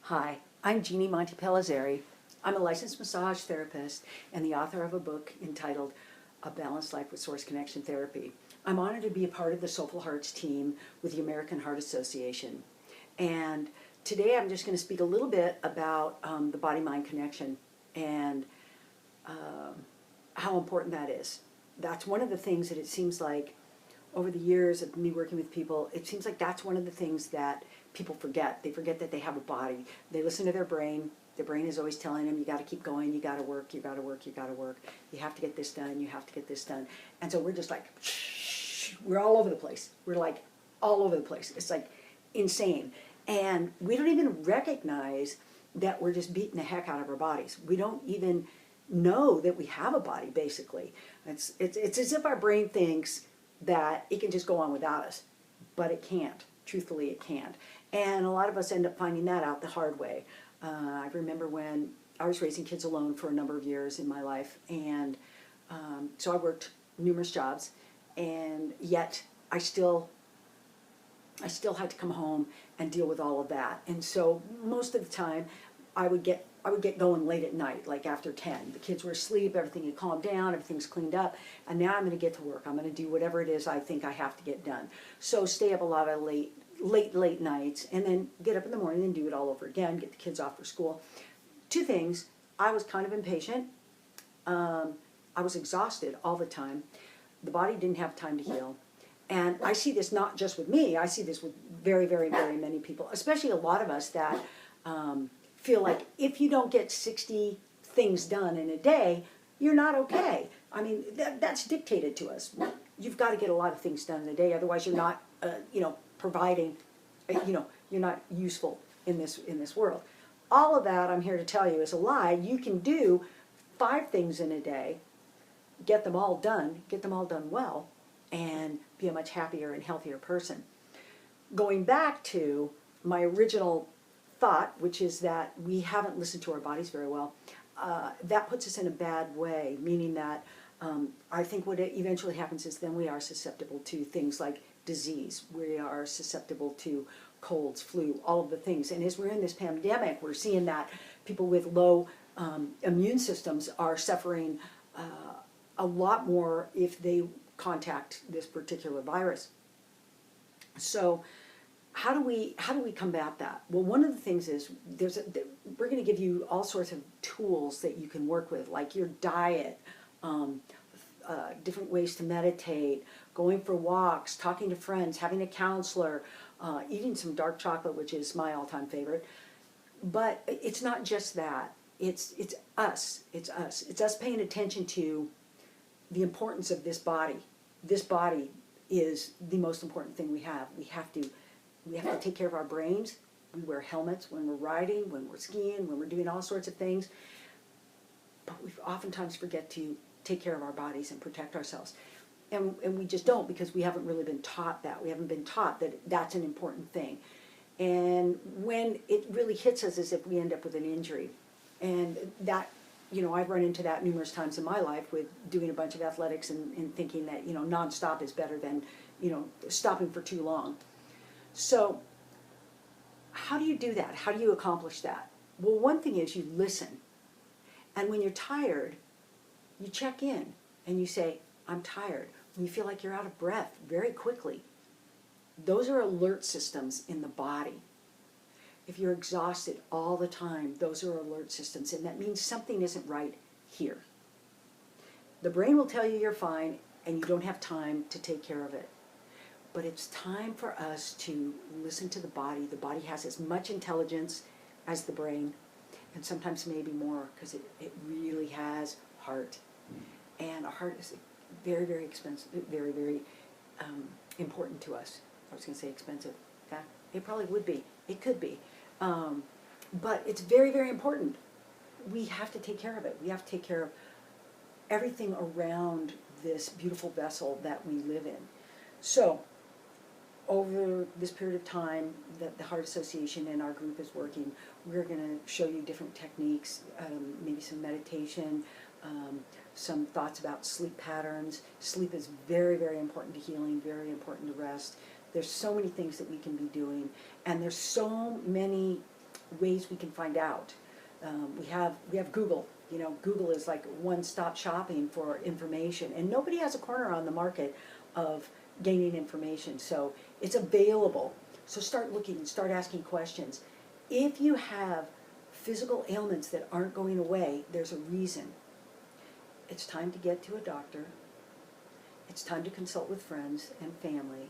Hi, I'm Jeannie Montepellizzeri. I'm a licensed massage therapist and the author of a book entitled A Balanced Life with Source Connection Therapy. I'm honored to be a part of the Soulful Hearts team with the American Heart Association. And today I'm just going to speak a little bit about the body-mind connection and how important that is. That's one of the things that it seems like over the years of me working with people, it seems like that's one of the things that people forget. They forget that they have a body. They listen to their brain. Their brain is always telling them, you got to keep going, you got to work, you got to work, you got to work. You have to get this done, you have to get this done. And so we're just like, we're all over the place. We're like all over the place. It's like insane. And we don't even recognize that we're just beating the heck out of our bodies. We don't even know that we have a body, basically. It's as if our brain thinks that it can just go on without us, but it can't. Truthfully, it can't. And a lot of us end up finding that out the hard way. I remember when I was raising kids alone for a number of years in my life, and so I worked numerous jobs, and yet I still had to come home and deal with all of that. And so most of the time, I would get going late at night, like after 10. The kids were asleep, everything had calmed down, everything's cleaned up, and now I'm going to get to work. I'm going to do whatever it is I think I have to get done. So stay up a lot of late nights, and then get up in the morning and do it all over again, get the kids off for school. Two things: I was kind of impatient. I was exhausted all the time. The body didn't have time to heal. And I see this not just with me, I see this with very, very, very many people, especially a lot of us that feel like if you don't get 60 things done in a day, you're not okay. I mean, that's dictated to us. You've got to get a lot of things done in a day, otherwise you're not, providing, you're not useful in this world. All of that, I'm here to tell you, is a lie. You can do 5 things in a day, get them all done well, and be a much happier and healthier person. Going back to my original thought, which is that we haven't listened to our bodies very well, that puts us in a bad way, meaning that I think what eventually happens is then we are susceptible to things like disease. We are susceptible to colds, flu, all of the things. And as we're in this pandemic, we're seeing that people with low immune systems are suffering a lot more if they contact this particular virus. So how do we combat that? Well, one of the things is we're going to give you all sorts of tools that you can work with, like your diet, different ways to meditate, going for walks, talking to friends, having a counselor, eating some dark chocolate, which is my all-time favorite. But it's not just that. It's us. It's us. It's us paying attention to the importance of this body. This body is the most important thing we have. We have to take care of our brains. We wear helmets when we're riding, when we're skiing, when we're doing all sorts of things. But we oftentimes forget to take care of our bodies and protect ourselves. And we just don't, because we haven't really been taught that. We haven't been taught that that's an important thing. And when it really hits us is if we end up with an injury. And that, I've run into that numerous times in my life with doing a bunch of athletics and thinking that, nonstop is better than, stopping for too long. So how do you do that? How do you accomplish that? Well, one thing is you listen. And when you're tired, you check in and you say, I'm tired. When you feel like you're out of breath very quickly, those are alert systems in the body. If you're exhausted all the time, those are alert systems, and that means something isn't right here. The brain will tell you you're fine and you don't have time to take care of it. But it's time for us to listen to the body. The body has as much intelligence as the brain, and sometimes maybe more, because it really has heart. And our heart is very, very expensive, very, very important to us. I was going to say expensive. In fact, it probably would be. It could be. But it's very, very important. We have to take care of it. We have to take care of everything around this beautiful vessel that we live in. So over this period of time that the Heart Association and our group is working, we're going to show you different techniques, maybe some meditation, some thoughts about sleep patterns. Sleep is very, very important to healing, very important to rest. There's so many things that we can be doing, and there's so many ways we can find out. We have Google. You know, Google is like one-stop shopping for information, and nobody has a corner on the market of gaining information. So it's available. So start looking and start asking questions. If you have physical ailments that aren't going away, there's a reason. It's time to get to a doctor. It's time to consult with friends and family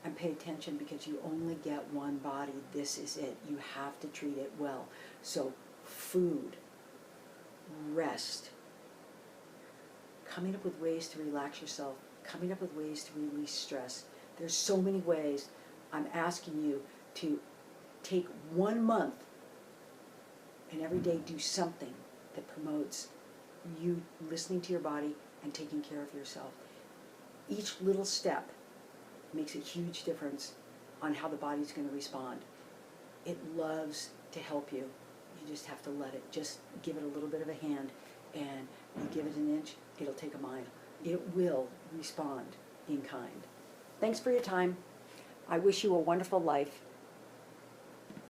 and pay attention, because you only get one body. This is it. You have to treat it well. So food, rest, coming up with ways to relax yourself, coming up with ways to release stress. There's so many ways. I'm asking you to take 1 month and every day do something that promotes you listening to your body and taking care of yourself. Each little step makes a huge difference on how the body's going to respond. It loves to help you. You just have to let it. Just give it a little bit of a hand, and you give it an inch, it'll take a mile. It will respond in kind. Thanks for your time. I wish you a wonderful life.